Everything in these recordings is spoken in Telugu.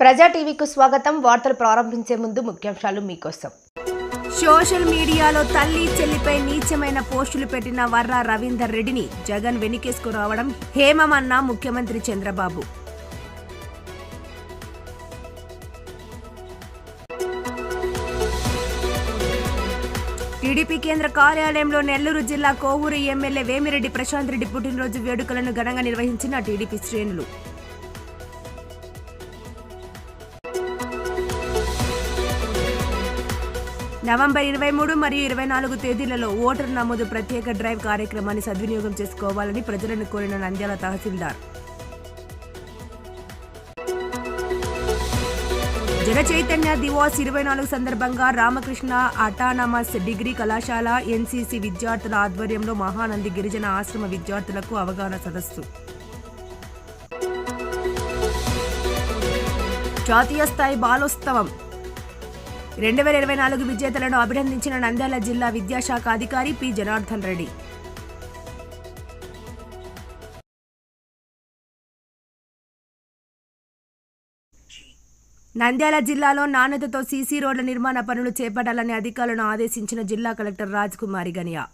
ప్రజా టీవీకి స్వాగతం. వార్తలు ప్రారంభించే ముందు ముఖ్యాంశాలు మీకోసం. సోషల్ మీడియాలో తల్లి చెల్లిపై నీచమైన పోస్టులు పెట్టిన వర్రా రవీందర్ రెడ్డిని జగన్ వెనకేసుకు రావడం హేమమన్న ముఖ్యమంత్రి చంద్రబాబు. టీడీపీ కేంద్ర కార్యాలయంలో నెల్లూరు జిల్లా కోవూరు ఎమ్మెల్యే వేమిరెడ్డి ప్రశాంత్ రెడ్డి పుట్టినరోజు వేడుకలను ఘనంగా నిర్వహించిన టీడీపీ శ్రేణులు. నవంబర్ 23 మరియు 24 తేదీలలో ఓటరు నమోదు ప్రత్యేక డ్రైవ్ కార్యక్రమాన్ని సద్వినియోగం చేసుకోవాలని ప్రజలను కోరిన నంద్యాల తహసీల్దార్. జన చైతన్య దివాస్ 24 సందర్భంగా రామకృష్ణ అటానమస్ డిగ్రీ కళాశాల ఎన్సీసీ విద్యార్థుల ఆధ్వర్యంలో మహానంది గిరిజన ఆశ్రమ విద్యార్థులకు అవగాహన సదస్సు. జాతీయ స్థాయి బాలోత్సవం 2024 విజేతలను అభినందించిన నంద్యాల జిల్లా విద్యాశాఖ అధికారి పి జనార్దన్ రెడ్డి. నంద్యాల జిల్లాలో నాణ్యతతో సీసీ రోడ్ల నిర్మాణ పనులు చేపట్టాలని అధికారులను ఆదేశించిన జిల్లా కలెక్టర్ రాజ్ కుమారి గనియా.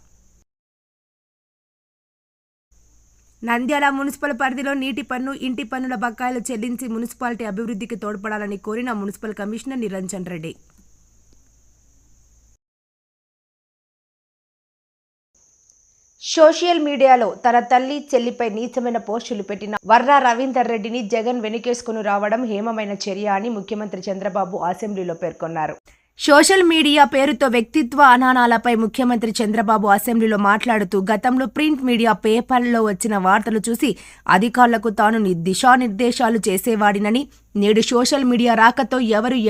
నంద్యాల మున్సిపల్ పరిధిలో నీటి పన్ను, ఇంటి పన్నుల బకాయిలు చెల్లించి మున్సిపాలిటీ అభివృద్ధికి తోడ్పడాలని కోరిన municipal commissioner Niranjan Reddy. Social మీడియాలో తన తల్లి చెల్లిపై నీచమైన పోస్టులు పెట్టిన వర్రా రవీందర్ రెడ్డిని జగన్ వెనకేసుకుని రావడం హేమమైన చర్య అని ముఖ్యమంత్రి చంద్రబాబు అసెంబ్లీలో పేర్కొన్నారు. సోషల్ మీడియా పేరుతో వ్యక్తిత్వ అనానాలపై ముఖ్యమంత్రి చంద్రబాబు అసెంబ్లీలో మాట్లాడుతూ గతంలో ప్రింట్ మీడియా పేపర్లలో వచ్చిన వార్తలు చూసి అధికారులకు తాను దిశానిర్దేశాలు చేసేవాడినని, నేడు సోషల్ మీడియా రాకతో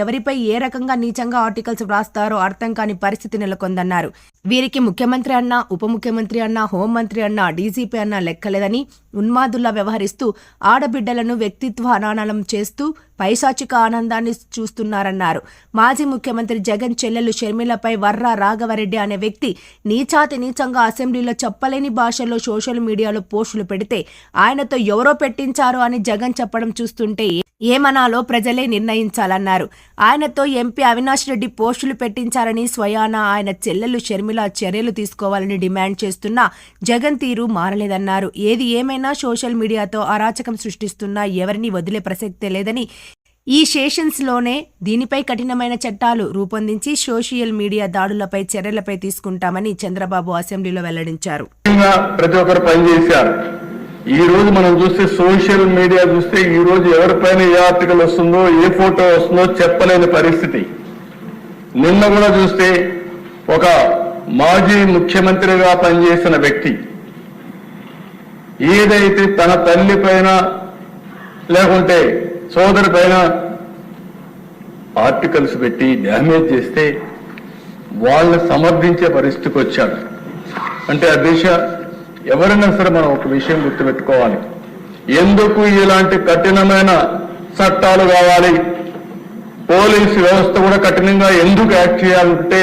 ఎవరిపై ఏ రకంగా నీచంగా ఆర్టికల్స్ వ్రాస్తారో అర్థం కాని పరిస్థితి నెలకొందన్నారు. వీరికి ముఖ్యమంత్రి అన్నా, ఉప ముఖ్యమంత్రి అన్నా, హోంమంత్రి అన్నా, డీజీపీ అన్నా లెక్కలేదని ఉన్మాదుల్లా వ్యవహరిస్తూ ఆడబిడ్డలను వ్యక్తిత్వ అనానం చేస్తూ పైశాచిక ఆనందాన్ని చూస్తున్నారన్నారు. మాజీ ముఖ్యమంత్రి జగన్ చెల్లెలు షర్మిలపై వర్రా రాఘవరెడ్డి అనే వ్యక్తి నీచంగా అసెంబ్లీలో చెప్పలేని భాషలో సోషల్ మీడియాలో పోస్టులు పెడితే ఆయనతో ఎవరో పెట్టించారో అని జగన్ చెప్పడం చూస్తుంటే ఏమనాలో ప్రజలే నిర్ణయించాలన్నారు. ఆయనతో ఎంపీ అవినాష్ రెడ్డి పోస్టులు పెట్టించారని స్వయాన ఆయన చెల్లెలు షర్మిల చర్యలు తీసుకోవాలని డిమాండ్ చేస్తున్నా జగన్ తీరు మారలేదన్నారు. ఏది ఏమైనా సోషల్ మీడియాతో అరాచకం సృష్టిస్తున్నా ఎవరిని వదిలే ప్రసక్తే లేదని, ఈ సెషన్స్లోనే దీనిపై కఠినమైన చట్టాలు రూపొందించి సోషల్ మీడియా దాడులపై చర్యలపై తీసుకుంటామని చంద్రబాబు అసెంబ్లీలో వెల్లడించారు. ప్రతి ఒక్కరు పనిచేశారు. ఈ రోజు మనం చూస్తే సోషల్ మీడియా చూస్తే ఈ రోజు ఎవరిపైన ఏ ఆర్టికల్ వస్తుందో, ఏ ఫోటో వస్తుందో చెప్పలేని పరిస్థితి. నిన్న కూడా చూస్తే ఒక మాజీ ముఖ్యమంత్రిగా పనిచేసిన వ్యక్తి ఏదైతే తన తల్లి పైన లేకుంటే సోదరి పైన ఆర్టికల్స్ పెట్టి డ్యామేజ్ చేస్తే వాళ్ళని సమర్థించే పరిస్థితికి వచ్చాడు. అంటే ఆ దిశ ఎవరైనా సరే మనం ఒక విషయం గుర్తుపెట్టుకోవాలి. ఎందుకు ఇలాంటి కఠినమైన చట్టాలు కావాలి, పోలీసు వ్యవస్థ కూడా కఠినంగా ఎందుకు యాక్ట్ చేయాలంటే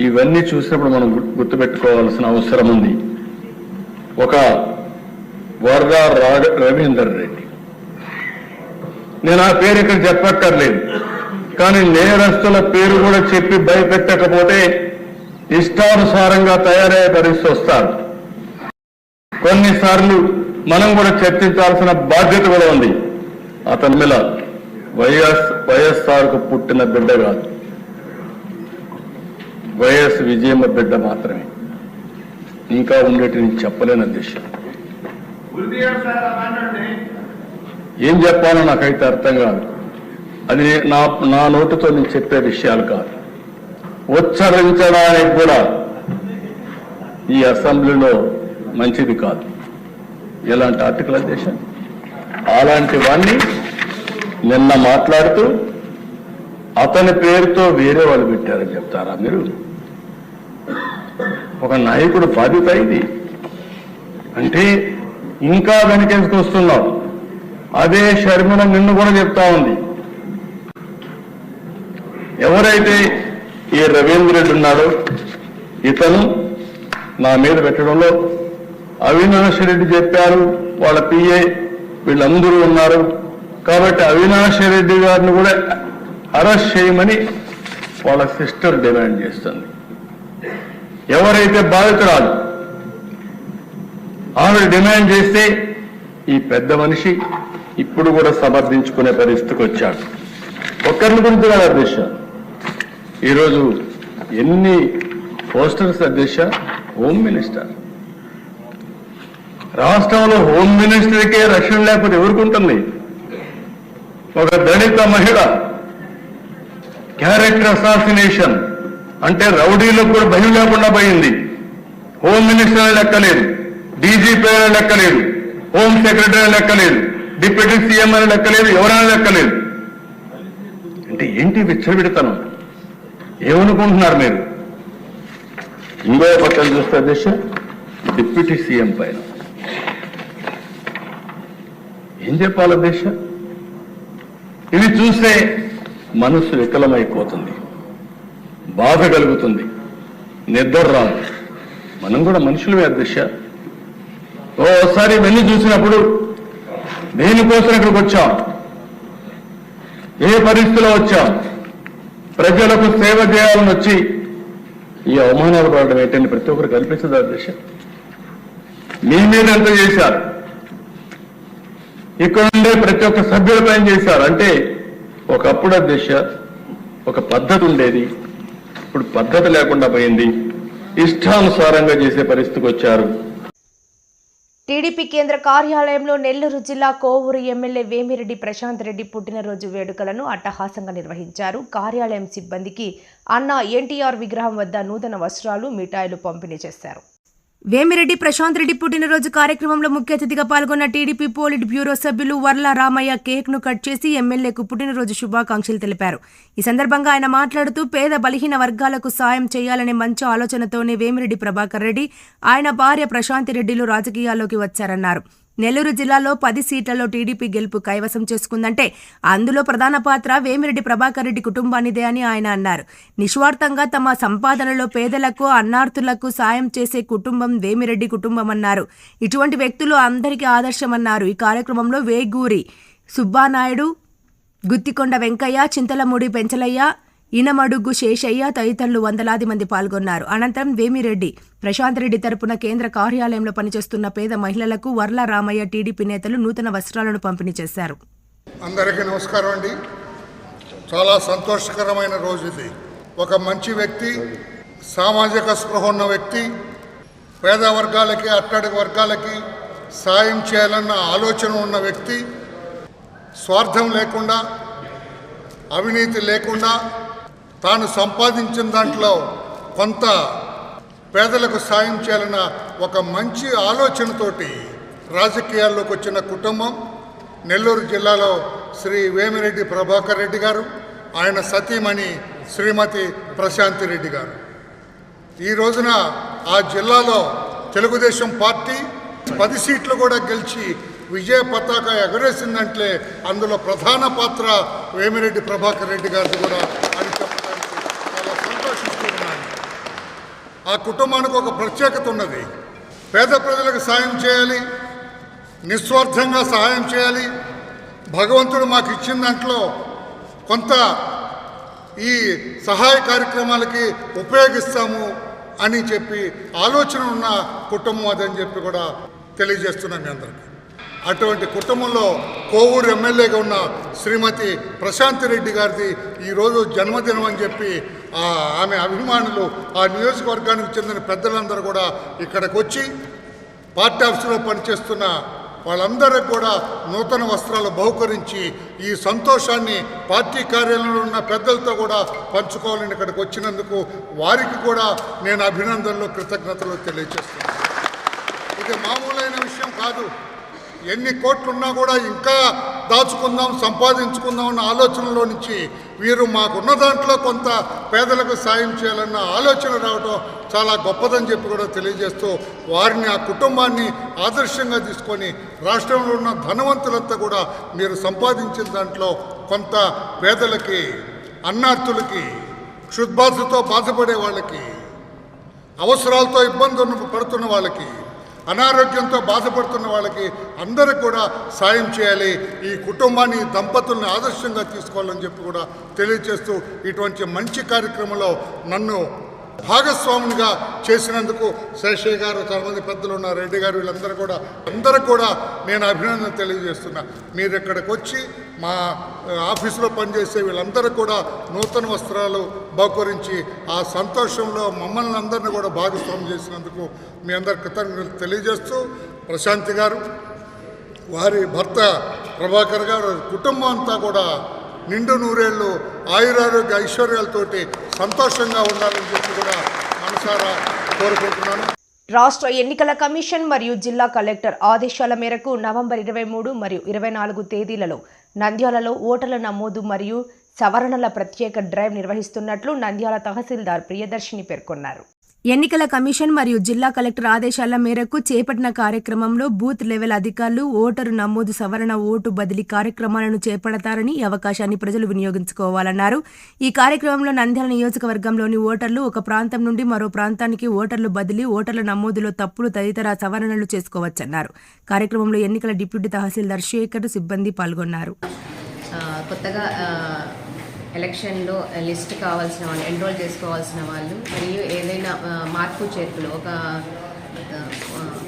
ఇవన్నీ చూసినప్పుడు మనం గుర్తుపెట్టుకోవాల్సిన అవసరం ఉంది. ఒక వర్రా రవీందర్ రెడ్డి, నేను ఆ పేరు ఇక్కడ చెప్పక్కర్లేదు, కానీ నేరస్తుల పేరు కూడా చెప్పి భయపెట్టకపోతే ఇష్టానుసారంగా తయారయ్యే పరిస్థితి వస్తారు. కొన్నిసార్లు మనం కూడా చర్చించాల్సిన బాధ్యత కూడా ఉంది. అతని మీద వైఎస్ఆర్కు పుట్టిన బిడ్డ కాదు, వైఎస్ విజయమ్మ బిడ్డ మాత్రమే. ఇంకా ఉండేటిని చెప్పలేని దిశ. ఏం చెప్పాలో నాకైతే అర్థం కాదు. అది నా నోటితో నేను చెప్పే విషయాలు కాదు. ఉచ్చరించడానికి కూడా ఈ అసెంబ్లీలో మంచిది కాదు. ఎలాంటి ఆర్టికల్ అధ్యక్ష అలాంటి వాణ్ణి నిన్న మాట్లాడుతూ అతని పేరుతో వేరే వాళ్ళు పెట్టారని చెప్తారా మీరు? ఒక నాయకుడు బాధ్యత ఇది అంటే ఇంకా వెనకేసుకొస్తున్నావు. అదే షర్మిల నిన్ను కూడా చెప్తా ఉంది. ఎవరైతే ఈ రవీంద్ర రెడ్డి ఉన్నాడో ఇతను నా మీద పెట్టడంలో అవినాష్ రెడ్డి చెప్పారు, వాళ్ళ పిఏ వీళ్ళందరూ ఉన్నారు. కాబట్టి అవినాష్ రెడ్డి గారిని కూడా అరెస్ట్ చేయమని వాళ్ళ సిస్టర్ డిమాండ్ చేస్తుంది. ఎవరైతే బాధితురాలు ఆవిడ డిమాండ్ చేస్తే ఈ పెద్ద మనిషి ఇప్పుడు కూడా సమర్థించుకునే పరిస్థితికి వచ్చాడు. ఒక్కరిని గురించి కాదు అధ్యక్ష, ఈరోజు ఎన్ని పోస్టర్స్ అధ్యక్ష. హోమ్ మినిస్టర్, రాష్ట్రంలో హోమ్ మినిస్టర్కే రక్షణ లేకపోతే ఎవరుకుంటుంది? ఒక దళిత మహిళ క్యారెక్టర్ అసాసినేషన్ అంటే రౌడీలకు కూడా భయం లేకుండా పోయింది. హోమ్ మినిస్టర్ లెక్కలేదు, డీజీపీ లెక్కలేదు, హోమ్ సెక్రటరీ లెక్కలేదు, డిప్యూటీ సీఎం అని లెక్కలేదు, ఎవరైనా లెక్కలేదు. అంటే ఏంటి విచ్చలవిడతనం? ఏమనుకుంటున్నారు మీరు? ఇంకో పక్కన చూస్తే అధ్యక్ష డిప్యూటీ సీఎం పైన ఏం చెప్పాలి అధ్యక్ష? ఇవి చూస్తే మనసు వికలమైపోతుంది, బాధ కలుగుతుంది, నిద్ర రాదు. మనం కూడా మనుషులమే అధ్యక్ష. ఓసారి ఇవన్నీ చూసినప్పుడు దేనికోసం ఇక్కడికి వచ్చాం, ఏ పరిస్థితిలో వచ్చాం, ప్రజలకు సేవ చేయాలని వచ్చి ఈ అవమానాలు పడడం ఏంటంటే ప్రతి ఒక్కరు కల్పించదు అధ్యక్ష. మీ మీద ఎంత చేశారు, ఇక్కడ ఉండే ప్రతి ఒక్క సభ్యులపై చేశారు. అంటే ఒకప్పుడు అధ్యక్ష ఒక పద్ధతి ఉండేది, ఇప్పుడు పద్ధతి లేకుండా పోయింది, ఇష్టానుసారంగా చేసే పరిస్థితికి వచ్చారు. టీడీపీ కేంద్ర కార్యాలయంలో నెల్లూరు జిల్లా కోవూరు ఎమ్మెల్యే వేమిరెడ్డి ప్రశాంత్ రెడ్డి పుట్టినరోజు వేడుకలను అట్టహాసంగా నిర్వహించారు. కార్యాలయం సిబ్బందికి అన్న ఎన్టీఆర్ విగ్రహం వద్ద నూతన వస్త్రాలు, మిఠాయిలు పంపిణీ చేశారు. వేమిరెడ్డి ప్రశాంత్ రెడ్డి పుట్టినరోజు కార్యక్రమంలో ముఖ్య అతిథిగా పాల్గొన్న టీడీపీ పోలిట్ బ్యూరో సభ్యులు వర్ల రామయ్య కేక్ ను కట్ చేసి ఎమ్మెల్యేకు పుట్టినరోజు శుభాకాంక్షలు తెలిపారు. ఈ సందర్భంగా ఆయన మాట్లాడుతూ పేద బలహీన వర్గాలకు సాయం చేయాలనే మంచి ఆలోచనతోనే వేమిరెడ్డి ప్రభాకర్ రెడ్డి, ఆయన భార్య ప్రశాంతి రెడ్డిలు రాజకీయాల్లోకి వచ్చారన్నారు. నెల్లూరు జిల్లాలో 10 సీట్లలో టీడీపీ గెలుపు కైవసం చేసుకుందంటే అందులో ప్రధాన పాత్ర వేమిరెడ్డి ప్రభాకర్ రెడ్డి కుటుంబానిదే అని ఆయన అన్నారు. నిస్వార్థంగా తమ సంపాదనలో పేదలకు, అన్నార్థులకు సాయం చేసే కుటుంబం వేమిరెడ్డి కుటుంబం అన్నారు. ఇటువంటి వ్యక్తులు అందరికీ ఆదర్శమన్నారు. ఈ కార్యక్రమంలో వేగూరి సుబ్బానాయుడు, గుత్తికొండ వెంకయ్య, చింతలమూడి పెంచలయ్య, ఇనమడుగు శేషయ్య తదితరులు వందలాది మంది పాల్గొన్నారు. అనంతరం వేమిరెడ్డి ప్రశాంత్ రెడ్డి తరపున కేంద్ర కార్యాలయంలో పనిచేస్తున్న పేద మహిళలకు వర్ల రామయ్య టీడీపీ నేతలు నూతన వస్త్రాలను పంపిణీ చేశారు. అందరికీ నమస్కారం అండి. చాలా సంతోషకరమైన రోజు ఇది. ఒక మంచి వ్యక్తి, సామాజిక స్పృహ ఉన్న వ్యక్తి, పేద వర్గాలకి, అట్టడుగు వర్గాలకి సాయం చేయాలన్న ఆలోచన ఉన్న వ్యక్తి, స్వార్థం లేకుండా, అవినీతి లేకుండా తాను సంపాదించిన దాంట్లో కొంత పేదలకు సాయం చేయాలన్న ఒక మంచి ఆలోచనతోటి రాజకీయాల్లోకి వచ్చిన కుటుంబం నెల్లూరు జిల్లాలో శ్రీ వేమిరెడ్డి ప్రభాకర్ రెడ్డి గారు, ఆయన సతీమణి శ్రీమతి ప్రశాంతి రెడ్డి గారు. ఈ రోజున ఆ జిల్లాలో తెలుగుదేశం పార్టీ 10 సీట్లు కూడా గెలిచి విజయ పతాక ఎగరేసిందంటే అందులో ప్రధాన పాత్ర వేమిరెడ్డి ప్రభాకర్ రెడ్డి గారిది కూడా అని చెప్పడానికి చాలా సంతోషిస్తున్నాను. ఆ కుటుంబానికి ఒక ప్రత్యేకత ఉన్నది. పేద ప్రజలకు సాయం చేయాలి, నిస్వార్థంగా సహాయం చేయాలి, భగవంతుడు మాకు ఇచ్చిన దాంట్లో కొంత ఈ సహాయ కార్యక్రమాలకి ఉపయోగిస్తాము అని చెప్పి ఆలోచన ఉన్న కుటుంబం అదని చెప్పి కూడా తెలియజేస్తున్నాం మీ అందరికీ. అటువంటి కుటుంబంలో కోవూరు ఎమ్మెల్యేగా ఉన్న శ్రీమతి ప్రశాంతి రెడ్డి గారిది ఈరోజు జన్మదినం అని చెప్పి ఆమె అభిమానులు, ఆ నియోజకవర్గానికి చెందిన పెద్దలందరూ కూడా ఇక్కడికి వచ్చి పార్టీ ఆఫీసులో పనిచేస్తున్న వాళ్ళందరికీ కూడా నూతన వస్త్రాలు బహుకరించి ఈ సంతోషాన్ని పార్టీ కార్యాలయంలో ఉన్న పెద్దలతో కూడా పంచుకోవాలని ఇక్కడికి వచ్చినందుకు వారికి కూడా నేను అభినందనలు, కృతజ్ఞతలు తెలియజేస్తున్నాను. ఇది మామూలైన విషయం కాదు. ఎన్ని కోట్లున్నా కూడా ఇంకా దాచుకుందాం, సంపాదించుకుందాం అన్న ఆలోచనలో నుంచి వీరు మాకున్న దాంట్లో కొంత పేదలకు సాయం చేయాలన్న ఆలోచన రావడం చాలా గొప్పదని చెప్పి కూడా తెలియజేస్తూ వారిని, ఆ కుటుంబాన్ని ఆదర్శంగా తీసుకొని రాష్ట్రంలో ఉన్న ధనవంతులంతా కూడా మీరు సంపాదించిన దాంట్లో కొంత పేదలకి, అన్నార్థులకి, క్షుద్బాధతో బాధపడే వాళ్ళకి, అవసరాలతో ఇబ్బందులు పడుతున్న వాళ్ళకి, అనారోగ్యంతో బాధపడుతున్న వాళ్ళకి అందరికి కూడా సాయం చేయాలి, ఈ కుటుంబాన్ని దంపతుల్ని ఆదర్శంగా తీసుకోవాలని చెప్పి కూడా తెలియజేస్తూ ఇటువంటి మంచి కార్యక్రమంలో నన్ను భాగస్వామునిగా చేసినందుకు శేషయ్య గారు, చాలామంది పెద్దలు ఉన్నారు, రెడ్డి గారు, వీళ్ళందరూ కూడా నేను అభినందన తెలియజేస్తున్నా. మీరు ఇక్కడికి వచ్చి మా ఆఫీసులో పనిచేసే వీళ్ళందరూ కూడా నూతన వస్త్రాలు బహుకరించి ఆ సంతోషంలో మమ్మల్ని అందరినీ కూడా భాగస్వామ్యం చేసినందుకు మీ అందరి కృతజ్ఞతలు తెలియజేస్తూ, ప్రశాంతి గారు, వారి భర్త ప్రభాకర్ గారు, కుటుంబం అంతా కూడా నిండు నూరేళ్ళు ఆయురారోగ్య ఐశ్వర్యాలతోటి సంతోషంగా ఉండాలని చెప్పి కూడా మనసారా కోరుకుంటున్నాను. రాష్ట్ర ఎన్నికల కమిషన్ మరియు జిల్లా కలెక్టర్ ఆదేశాల మేరకు నవంబర్ 23 మరియు 24 తేదీలలో నంద్యాలలో ఓటర్ల నమోదు మరియు సవరణల ప్రత్యేక డ్రైవ్ నిర్వహిస్తున్నట్లు నంద్యాల తహసీల్దార్ ప్రియదర్శిని పేర్కొన్నారు. ఎన్నికల కమిషన్ మరియు జిల్లా కలెక్టర్ ఆదేశాల మేరకు చేపట్టిన కార్యక్రమంలో బూత్ లెవెల్ అధికారులు ఓటరు నమోదు సవరణ ఓటు బదిలీ కార్యక్రమాలను చేపడతారని ఈ అవకాశాన్ని ప్రజలు వినియోగించుకోవాలన్నారు. ఈ కార్యక్రమంలో నంద్యాల నియోజకవర్గంలోని ఓటర్లు ఒక ప్రాంతం నుండి మరో ప్రాంతానికి ఓటర్లు బదిలీ, ఓటర్ల నమోదులో తప్పులు తదితర సవరణలు చేసుకోవచ్చన్నారు. కార్యక్రమంలో ఎన్నికల డిప్యూటీ తహసీల్దార్ శేఖర్, సిబ్బంది పాల్గొన్నారు. కొత్తగా ఎలక్షన్లో లిస్ట్ కావాల్సిన వాళ్ళు, ఎన్రోల్ చేసుకోవాల్సిన వాళ్ళు, మరియు ఏదైనా మార్పు చేర్పులు ఒక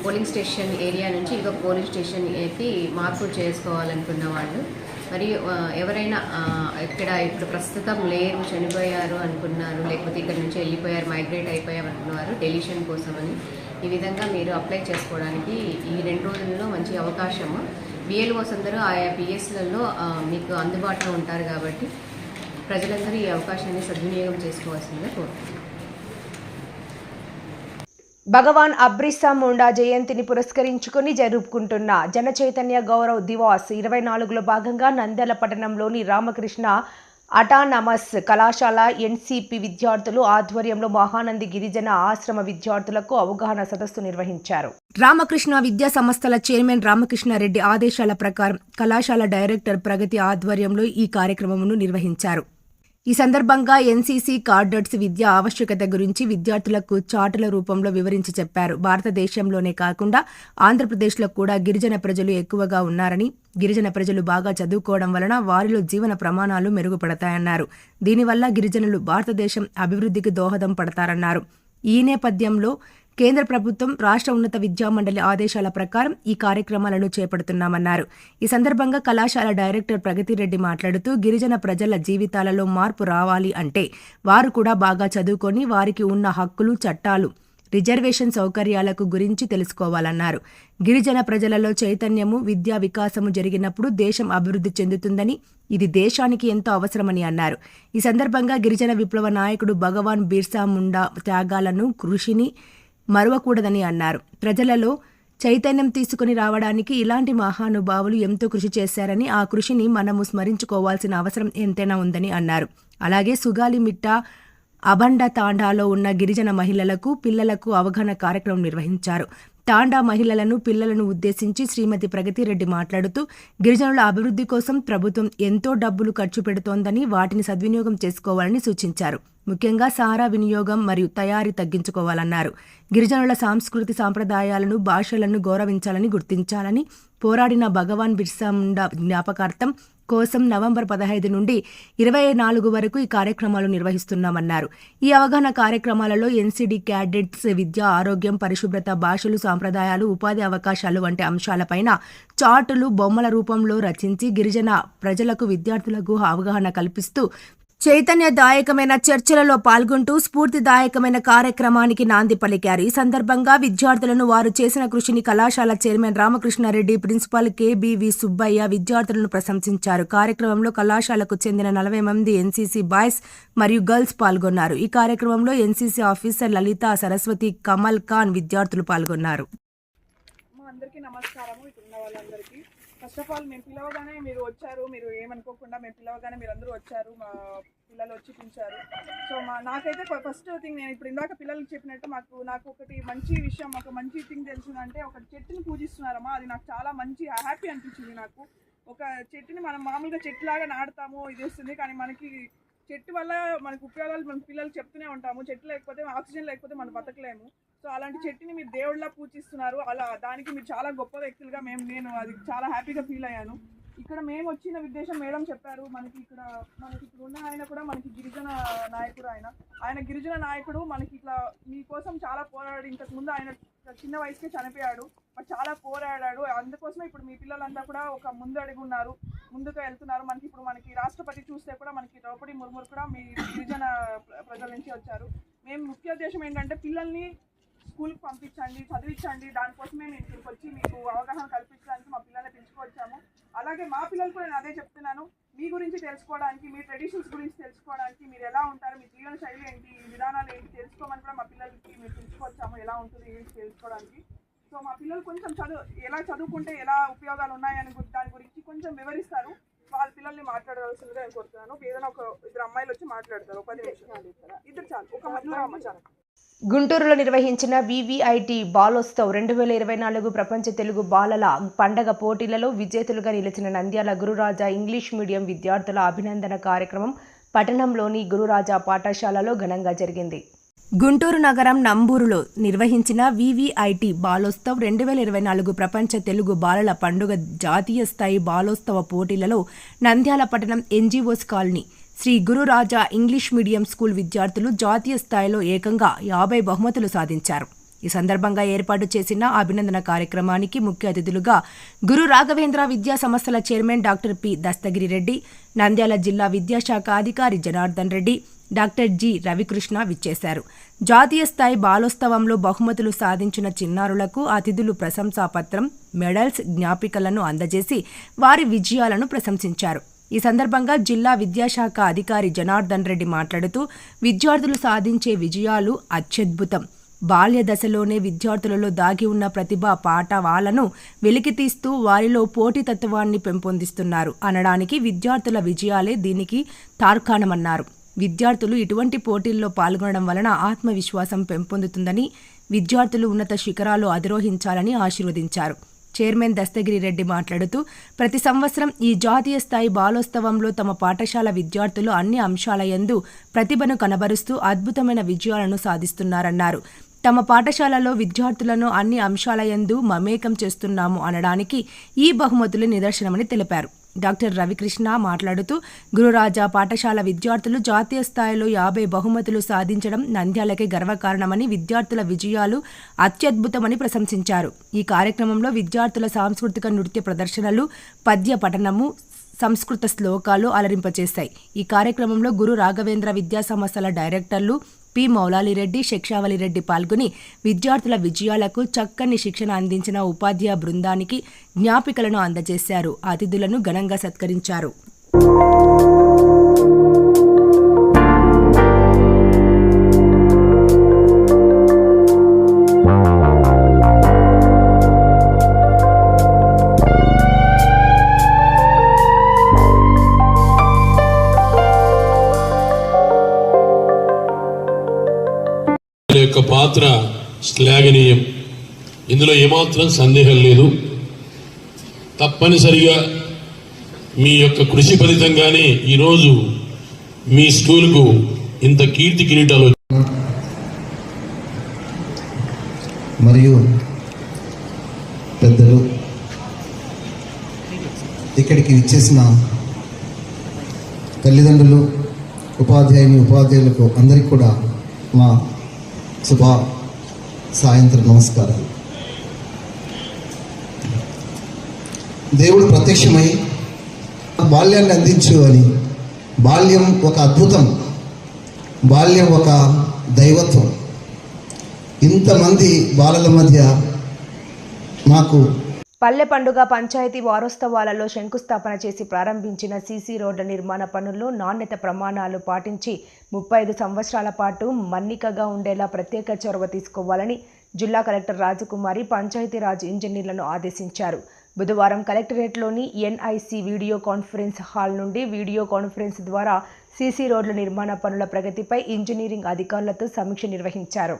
పోలింగ్ స్టేషన్ ఏరియా నుంచి ఇంకొక పోలింగ్ స్టేషన్కి మార్పు చేసుకోవాలనుకున్న వాళ్ళు, మరియు ఎవరైనా ఇప్పుడు ప్రస్తుతం లేరు, చనిపోయారు అనుకున్నారు, లేకపోతే ఇక్కడ నుంచి వెళ్ళిపోయారు, మైగ్రేట్ అయిపోయారు అనుకున్నారు డెలిషన్ కోసమని, ఈ విధంగా మీరు అప్లై చేసుకోవడానికి ఈ 2 రోజుల్లో మంచి అవకాశము. బిఎల్ఓస్ అందరూ ఆయా పిఎస్లలో మీకు అందుబాటులో ఉంటారు కాబట్టి ప్రజలందరూ ఈ అవకాశాన్ని సద్వినియోగం చేసుకోవాల్సిందిగా కోరుతున్నాను. భగవాన్ అబ్రిసా ముండా జయంతిని పురస్కరించుకుని జరుపుకుంటున్న జన చైతన్య గౌరవ్ దివాస్ 24లో భాగంగా నంద్యాల పట్టణంలోని రామకృష్ణ అటానమస్ కళాశాల ఎన్సిపి విద్యార్థులు ఆధ్వర్యంలో మహానంది గిరిజన ఆశ్రమ విద్యార్థులకు అవగాహన సదస్సు నిర్వహించారు. రామకృష్ణ విద్యా సంస్థల చైర్మన్ రామకృష్ణారెడ్డి ఆదేశాల ప్రకారం కళాశాల డైరెక్టర్ ప్రగతి ఆధ్వర్యంలో ఈ కార్యక్రమమును నిర్వహించారు. ఈ సందర్భంగా ఎన్సీసీ కార్డర్స్ విద్యా ఆవశ్యకత గురించి విద్యార్థులకు చార్టుల రూపంలో వివరించి చెప్పారు. భారతదేశంలోనే కాకుండా ఆంధ్రప్రదేశ్లో కూడా గిరిజన ప్రజలు ఎక్కువగా ఉన్నారని, గిరిజన ప్రజలు బాగా చదువుకోవడం వలన వారిలో జీవన ప్రమాణాలు మెరుగుపడతాయన్నారు. దీనివల్ల గిరిజనులు భారతదేశం అభివృద్ధికి దోహదం పడతారన్నారు. ఈ నేపథ్యంలో కేంద్ర ప్రభుత్వం, రాష్ట్ర ఉన్నత విద్యామండలి ఆదేశాల ప్రకారం ఈ కార్యక్రమాలను చేపడుతున్నామన్నారు. ఈ సందర్భంగా కళాశాల డైరెక్టర్ ప్రగతిరెడ్డి మాట్లాడుతూ, గిరిజన ప్రజల జీవితాలలో మార్పు రావాలి అంటే వారు కూడా బాగా చదువుకొని వారికి ఉన్న హక్కులు, చట్టాలు, రిజర్వేషన్ సౌకర్యాలకు గురించి తెలుసుకోవాలన్నారు. గిరిజన ప్రజలలో చైతన్యము, విద్యా వికాసము జరిగినప్పుడు దేశం అభివృద్ధి చెందుతుందని, ఇది దేశానికి ఎంతో అవసరమని అన్నారు. ఈ సందర్భంగా గిరిజన విప్లవ నాయకుడు భగవాన్ బిర్సా ముండా త్యాగాలను, కృషిని మరువకూడదని అన్నారు. ప్రజలలో చైతన్యం తీసుకుని రావడానికి ఇలాంటి మహానుభావులు ఎంతో కృషి చేశారని, ఆ కృషిని మనము స్మరించుకోవాల్సిన అవసరం ఎంతైనా ఉందని అన్నారు. అలాగే సుగాలిమిట్ట, అబండ తాండాలో ఉన్న గిరిజన మహిళలకు, పిల్లలకు అవగాహన కార్యక్రమం నిర్వహించారు. తాండా మహిళలను, పిల్లలను ఉద్దేశించి శ్రీమతి ప్రగతిరెడ్డి మాట్లాడుతూ, గిరిజనుల అభివృద్ధి కోసం ప్రభుత్వం ఎంతో డబ్బులు ఖర్చు పెడుతోందని, వాటిని సద్వినియోగం చేసుకోవాలని సూచించారు. ముఖ్యంగా సారా వినియోగం మరియు తయారీ తగ్గించుకోవాలన్నారు. గిరిజనుల సాంస్కృతి సాంప్రదాయాలను, భాషలను గౌరవించాలని, గుర్తించాలని, పోరాడిన భగవాన్ బిర్సా ముండా జ్ఞాపకార్థం కోసం నవంబర్ 15 నుండి 24 వరకు ఈ కార్యక్రమాలు నిర్వహిస్తున్నామన్నారు. ఈ అవగాహన కార్యక్రమాలలో ఎన్సీడీ క్యాడెట్స్ విద్య, ఆరోగ్యం, పరిశుభ్రత, భాషలు, సాంప్రదాయాలు, ఉపాధి అవకాశాలు వంటి అంశాలపైన చార్టులు బొమ్మల రూపంలో రచించి గిరిజన ప్రజలకు, విద్యార్థులకు అవగాహన కల్పిస్తూ చైతన్యదాయకమైన చర్చలలో పాల్గొంటూ స్ఫూర్తిదాయకమైన కార్యక్రమానికి నాంది పలికారు. ఈ సందర్భంగా విద్యార్థులను, వారు చేసిన కృషిని కళాశాల చైర్మన్ రామకృష్ణారెడ్డి, ప్రిన్సిపాల్ కేబీవి సుబ్బయ్య విద్యార్థులను ప్రశంసించారు. కార్యక్రమంలో కళాశాలకు చెందిన 40 మంది ఎన్సీసీ బాయ్స్ మరియు గర్ల్స్ పాల్గొన్నారు. ఈ కార్యక్రమంలో ఎన్సీసీ ఆఫీసర్ లలిత, సరస్వతి, కమల్ ఖాన్ విద్యార్థులు పాల్గొన్నారు. అందరికీ నమస్కారము. ఇక్కడ ఉన్న వాళ్ళందరికీ ఫస్ట్ ఆఫ్ ఆల్ మేము పిలవగానే మీరు వచ్చారు, మీరు ఏమనుకోకుండా మేము పిలవగానే మీరు అందరూ వచ్చారు, మా పిల్లలు వచ్చి పిలిచారు. సో నాకైతే ఫస్ట్ థింగ్, నేను ఇప్పుడు ఇందాక పిల్లలకి చెప్పినట్టు నాకు ఒకటి మంచి విషయం, ఒక మంచి థింగ్ తెలిసిందంటే, ఒక చెట్టుని పూజిస్తున్నారమ్మా, అది నాకు చాలా మంచి హ్యాపీ అనిపించింది. నాకు ఒక చెట్టుని మనం మామూలుగా చెట్టులాగా నాటుతాము, ఇది వస్తుంది, కానీ మనకి చెట్టు వల్ల మనకు ఉపయోగాలు మన పిల్లలు చెప్తూనే ఉంటాము. చెట్టు లేకపోతే, ఆక్సిజన్ లేకపోతే మనం బతకలేము. సో సో అలాంటి చెట్టుని మీరు దేవుళ్ళ పూజిస్తున్నారు. అలా దానికి మీరు చాలా గొప్ప వ్యక్తులుగా నేను అది చాలా హ్యాపీగా ఫీల్ అయ్యాను. ఇక్కడ మేము వచ్చిన ఉద్దేశం మేడం చెప్పారు, మనకి ఇప్పుడు ఉన్న ఆయన కూడా మనకి గిరిజన నాయకుడు. ఆయన గిరిజన నాయకుడు. మనకి ఇట్లా మీకోసం చాలా పోరాడు. ఇంతకుముందు ఆయన చిన్న వయసుకే చనిపోయాడు, బట్ చాలా పోరాడాడు. అందుకోసమే ఇప్పుడు మీ పిల్లలంతా కూడా ఒక ముందు అడుగున్నారు, ముందుకు వెళ్తున్నారు. మనకి రాష్ట్రపతి చూస్తే కూడా మనకి ద్రౌపది ముర్ము కూడా మీ గిరిజన ప్రజల నుంచి వచ్చారు. మేము ముఖ్య ఉద్దేశం ఏంటంటే పిల్లల్ని స్కూల్కి పంపించండి, చదివించండి. దానికోసమే మేము ఇక్కడికి వచ్చి మీకు అవగాహన కల్పించడానికి మా పిల్లల్ని పెంచుకొచ్చాము. అలాగే మా పిల్లలు కూడా నేను అదే చెప్తున్నాను, మీ గురించి తెలుసుకోవడానికి, మీ ట్రెడిషన్స్ గురించి తెలుసుకోవడానికి, మీరు ఎలా ఉంటారు, మీ జీవన శైలి ఏంటి, విధానాలు ఏంటి తెలుసుకోమని కూడా మా పిల్లలకి మేము పెంచుకొచ్చాము, ఎలా ఉంటుంది గురించి తెలుసుకోవడానికి. సో మా పిల్లలు కొంచెం ఎలా చదువుకుంటే ఎలా ఉపయోగాలు ఉన్నాయని దాని గురించి కొంచెం వివరిస్తారు. వాళ్ళ పిల్లల్ని మాట్లాడవలసిందిగా నేను కోరుతున్నాను. ఏదైనా ఒక 2 అమ్మాయిలు వచ్చి మాట్లాడతారు, 10 నిమిషాలు. ఇద్దరు చాలు, ఒక అమ్మ చాలు. గుంటూరులో నిర్వహించిన వివిఐటి బాలోత్సవ్ 2024 ప్రపంచ తెలుగు బాలల పండగ పోటీలలో విజేతలుగా నిలిచిన నంద్యాల గురురాజా ఇంగ్లీష్ మీడియం విద్యార్థుల అభినందన కార్యక్రమం పట్టణంలోని గురురాజా పాఠశాలలో ఘనంగా జరిగింది. గుంటూరు నగరం నంబూరులో నిర్వహించిన వివిఐటి బాలోత్సవ్ 2024 ప్రపంచ తెలుగు బాలల పండుగ జాతీయ స్థాయి బాలోత్సవ పోటీలలో నంద్యాల పట్టణం NGOs colony Shri Gururaja English medium school విద్యార్థులు జాతీయ స్థాయిలో ఏకంగా 50 బహుమతులు సాధించారు. ఈ సందర్భంగా ఏర్పాటు చేసిన అభినందన కార్యక్రమానికి ముఖ్య అతిథులుగా గురు రాఘవేంద్ర విద్యా సంస్థల chairman doctor P Dastagiri Reddy, Nandyal జిల్లా విద్యాశాఖ అధికారి జనార్దన్ రెడ్డి, డాక్టర్ జి రవికృష్ణ విచ్చేశారు. జాతీయ స్థాయి బాలోత్సవంలో బహుమతులు సాధించిన చిన్నారులకు అతిథులు ప్రశంసాపత్రం, మెడల్స్, జ్ఞాపికలను అందజేసి వారి విజయాలను ప్రశంసించారు. ఈ సందర్భంగా జిల్లా విద్యాశాఖ అధికారి జనార్దన్ రెడ్డి మాట్లాడుతూ విద్యార్థులు సాధించే విజయాలు అత్యద్భుతం. బాల్య దశలోనే విద్యార్థులలో దాగి ఉన్న ప్రతిభా పాఠవాలను వెలికితీస్తూ వారిలో పోటీతత్వాన్ని పెంపొందిస్తున్నారు అనడానికి విద్యార్థుల విజయాలే దీనికి తార్కాణమన్నారు. విద్యార్థులు ఇటువంటి పోటీల్లో పాల్గొనడం వలన ఆత్మవిశ్వాసం పెంపొందుతుందని, విద్యార్థులు ఉన్నత శిఖరాలు అధిరోహించాలని ఆశీర్వదించారు. చైర్మన్ దస్తగిరి రెడ్డి మాట్లాడుతూ ప్రతి సంవత్సరం ఈ జాతీయ స్థాయి బాలోత్సవంలో తమ పాఠశాల విద్యార్థులు అన్ని అంశాల యందు ప్రతిభను కనబరుస్తూ అద్భుతమైన విజయాలను సాధిస్తున్నారన్నారు. తమ పాఠశాలలో విద్యార్థులను అన్ని అంశాల యందు మమేకం చేస్తున్నాము అనడానికి ఈ బహుమతులు నిదర్శనమని తెలిపారు. డాక్టర్ రవికృష్ణ మాట్లాడుతూ గురురాజా పాఠశాల విద్యార్థులు జాతీయ స్థాయిలో 50 బహుమతులు సాధించడం నంద్యాలకే గర్వకారణమని, విద్యార్థుల విజయాలు అత్యద్భుతమని ప్రశంసించారు. ఈ కార్యక్రమంలో విద్యార్థుల సాంస్కృతిక నృత్య ప్రదర్శనలు, పద్య పఠనము, సంస్కృత శ్లోకాలు అలరింపచేశాయి. ఈ కార్యక్రమంలో గురు రాఘవేంద్ర విద్యా సంస్థల డైరెక్టర్లు పి మౌలాలిరెడ్డి, శిక్షావలిరెడ్డి పాల్గొని విద్యార్థుల విజయాలకు చక్కని శిక్షణ అందించిన ఉపాధ్యాయ బృందానికి జ్ఞాపికలను అందజేశారు. అతిథులను ఘనంగా సత్కరించారు. యొక్క పాత్ర శ్లాఘనీయం, ఇందులో ఏమాత్రం సందేహం లేదు. తప్పనిసరిగా మీ యొక్క కృషి ఫలితంగానే ఈరోజు మీ స్కూల్కు ఇంత కీర్తి కిరీటాలు మరియు పెద్దలు, ఇక్కడికి విచ్చేసిన తల్లిదండ్రులు, ఉపాధ్యాయులకు అందరికీ కూడా మా సాయంత్రం నమస్కారాలు. దేవుడు ప్రత్యక్షమై బాల్యాన్ని అందించు అని, బాల్యం ఒక అద్భుతం, బాల్యం ఒక దైవత్వం. ఇంతమంది బాలల మధ్య నాకు పల్లె పండుగ పంచాయతీ వారోత్సవాలలో శంకుస్థాపన చేసి ప్రారంభించిన సీసీ రోడ్ల నిర్మాణ పనుల్లో నాణ్యత ప్రమాణాలు పాటించి 35 సంవత్సరాల పాటు మన్నికగా ఉండేలా ప్రత్యేక చొరవ తీసుకోవాలని జిల్లా కలెక్టర్ రాజకుమారి పంచాయతీరాజ్ ఇంజనీర్లను ఆదేశించారు. బుధవారం కలెక్టరేట్లోని ఎన్ఐసి వీడియో కాన్ఫరెన్స్ హాల్ నుండి వీడియో కాన్ఫరెన్స్ ద్వారా సీసీ రోడ్ల నిర్మాణ పనుల ప్రగతిపై ఇంజనీరింగ్ అధికారులతో సమీక్ష నిర్వహించారు.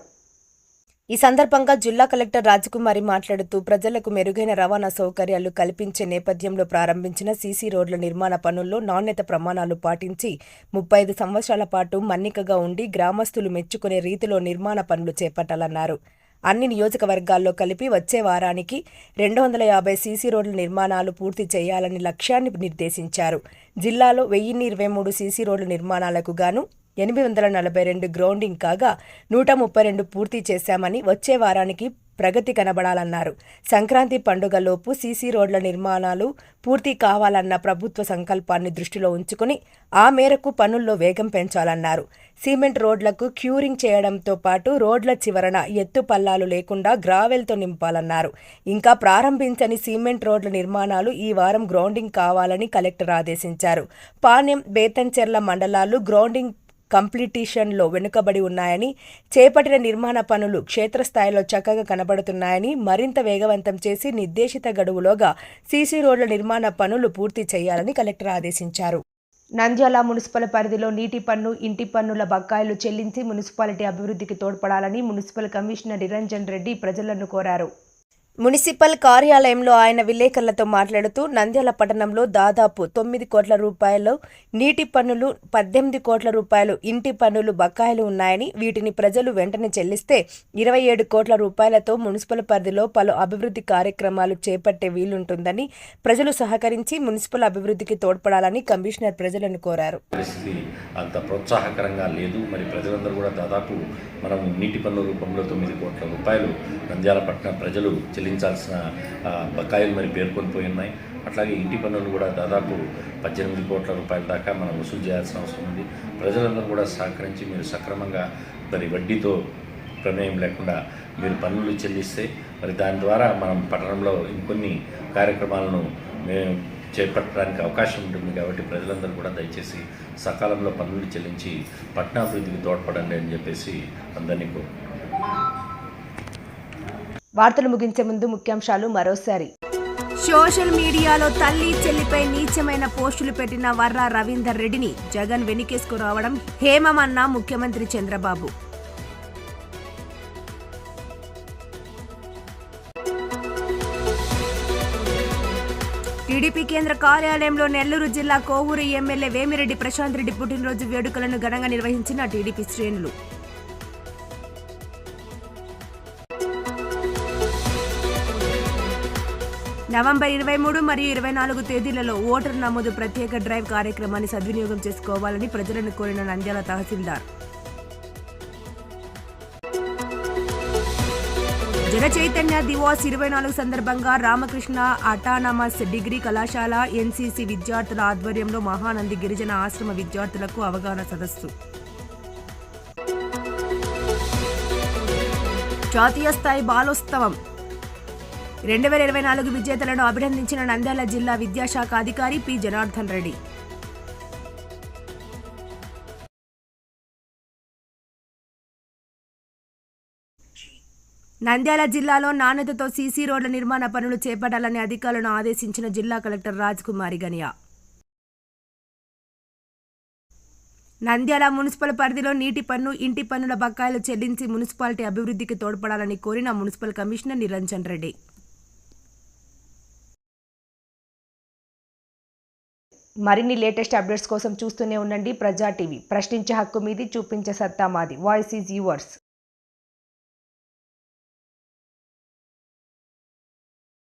ఈ సందర్భంగా జిల్లా కలెక్టర్ రాజకుమారి మాట్లాడుతూ ప్రజలకు మెరుగైన రవాణా సౌకర్యాలు కల్పించే నేపథ్యంలో ప్రారంభించిన సీసీ రోడ్ల నిర్మాణ పనుల్లో నాణ్యత ప్రమాణాలు పాటించి 35 సంవత్సరాల పాటు మన్నికగా ఉండి గ్రామస్తులు మెచ్చుకునే రీతిలో నిర్మాణ పనులు చేపట్టాలన్నారు. అన్ని నియోజకవర్గాల్లో కలిపి వచ్చే వారానికి 250 సీసీ రోడ్ల నిర్మాణాలు పూర్తి చేయాలని లక్ష్యాన్ని నిర్దేశించారు. జిల్లాలో 1023 సీసీ రోడ్ల నిర్మాణాలకు గాను 842 గ్రౌండింగ్ కాగా 132 పూర్తి చేశామని, వచ్చే వారానికి ప్రగతి కనబడాలన్నారు. సంక్రాంతి పండుగలోపు సీసీ రోడ్ల నిర్మాణాలు పూర్తి కావాలన్న ప్రభుత్వ సంకల్పాన్ని దృష్టిలో ఉంచుకుని ఆ మేరకు పనుల్లో వేగం పెంచాలన్నారు. సిమెంట్ రోడ్లకు క్యూరింగ్ చేయడంతో పాటు రోడ్ల చివరన ఎత్తు పల్లాలు లేకుండా గ్రావెల్తో నింపాలన్నారు. ఇంకా ప్రారంభించని సిమెంట్ రోడ్ల నిర్మాణాలు ఈ వారం గ్రౌండింగ్ కావాలని కలెక్టర్ ఆదేశించారు. పాణ్యం, బేతంచెర్ల మండలాలు గ్రౌండింగ్ కంప్లీటేషన్లో వెనుకబడి ఉన్నాయని, చేపట్టిన నిర్మాణ పనులు క్షేత్రస్థాయిలో చక్కగా కనబడుతున్నాయని, మరింత వేగవంతం చేసి నిర్దేశిత గడువులోగా సీసీ రోడ్ల నిర్మాణ పనులు పూర్తి చేయాలని కలెక్టర్ ఆదేశించారు. నంద్యాల మున్సిపల్ పరిధిలో నీటి పన్ను, ఇంటి పన్నుల బకాయిలు చెల్లించి మున్సిపాలిటీ అభివృద్ధికి తోడ్పడాలని మున్సిపల్ కమిషనర్ నిరంజన్ రెడ్డి ప్రజలను కోరారు. మున్సిపల్ కార్యాలయంలో ఆయన విలేకరులతో మాట్లాడుతూ నంద్యాల పట్టణంలో దాదాపు 9 కోట్ల రూపాయలు నీటి పన్నులు, 18 కోట్ల రూపాయలు ఇంటి పన్నులు బకాయిలు ఉన్నాయని, వీటిని ప్రజలు వెంటనే చెల్లిస్తే 27 కోట్ల రూపాయలతో మున్సిపల్ పరిధిలో పలు అభివృద్ధి కార్యక్రమాలు చేపట్టే వీలుంటుందని, ప్రజలు సహకరించి మున్సిపల్ అభివృద్ధికి తోడ్పడాలని కమిషనర్ ప్రజలను కోరారు. పరిస్థితి అంత ప్రోత్సాహకరంగా లేదు. మరి ప్రజలందరూ కూడా దాదాపు మనం నీటి పన్ను రూపంలో 9 కోట్ల రూపాయలు నంద్యాల పట్టణ ప్రజలు చెల్లించాల్సిన బకాయిలు మరి పేర్కొని పోయి ఉన్నాయి. అట్లాగే ఇంటి పన్నులు కూడా దాదాపు 18 కోట్ల రూపాయల దాకా మనం వసూలు చేయాల్సిన అవసరం ఉంది. ప్రజలందరూ కూడా సహకరించి మీరు సక్రమంగా మరి వడ్డీతో ప్రమేయం లేకుండా మీరు పన్నులు చెల్లిస్తే మరి దాని ద్వారా మనం పట్టణంలో ఇంకొన్ని కార్యక్రమాలను మేము చేపట్టడానికి అవకాశం ఉంటుంది. కాబట్టి ప్రజలందరూ కూడా దయచేసి సకాలంలో పన్నులు చెల్లించి పట్టణాభివృద్ధికి తోడ్పడండి అని చెప్పేసి అందరినీ వార్తలు ముగించే ముందు ముఖ్యాంశాలు మరోసారి. సోషల్ మీడియాలో తల్లి చెల్లిపై నీచమైన పోస్టులు పెట్టిన వర్రా రవీందర్ రెడ్డిని జగన్ వెనకేసుకు రావడం హేమమన్న ముఖ్యమంత్రి చంద్రబాబు. టీడీపీ కేంద్ర కార్యాలయంలో నెల్లూరు జిల్లా కోవూరు ఎమ్మెల్యే వేమిరెడ్డి ప్రశాంత్ రెడ్డి పుట్టినరోజు వేడుకలను ఘనంగా నిర్వహించిన టీడీపీ శ్రేణులు. నవంబర్ 23 మరియు 24 తేదీలలో ఓటరు నమోదు ప్రత్యేక డ్రైవ్ కార్యక్రమాన్ని సద్వినియోగం చేసుకోవాలని ప్రజలను కోరిన నంద్యాల తహసీల్దార్. జన చైతన్య దివాస్ 24 సందర్భంగా రామకృష్ణ అటానమస్ డిగ్రీ కళాశాల ఎన్సీసీ విద్యార్థుల ఆధ్వర్యంలో మహానంది గిరిజన ఆశ్రమ విద్యార్థులకు అవగాహన సదస్సు. జాతీయ స్థాయి బాలోత్సవం 2024 విజేతలను అభినందించిన నంద్యాల జిల్లా విద్యాశాఖ అధికారి పి జనార్దన్ రెడ్డి. నంద్యాల జిల్లాలో నాణ్యతతో సీసీ రోడ్ల నిర్మాణ పనులు చేపట్టాలని అధికారులను ఆదేశించిన జిల్లా కలెక్టర్ రాజ్ కుమారి గనియా. నంద్యాల మున్సిపల్ పరిధిలో నీటి పన్ను, ఇంటి పన్నుల బకాయిలు చెల్లించి మున్సిపాలిటీ అభివృద్ధికి తోడ్పడాలని కోరిన మున్సిపల్ కమిషనర్ నిరంజన్ రెడ్డి. మరిన్ని లేటెస్ట్ అప్డేట్స్ కోసం చూస్తూనే ఉండండి ప్రజా టీవీ. ప్రశ్నించే హక్కు మీది, చూపించే సత్తా మాది. Voice is yours.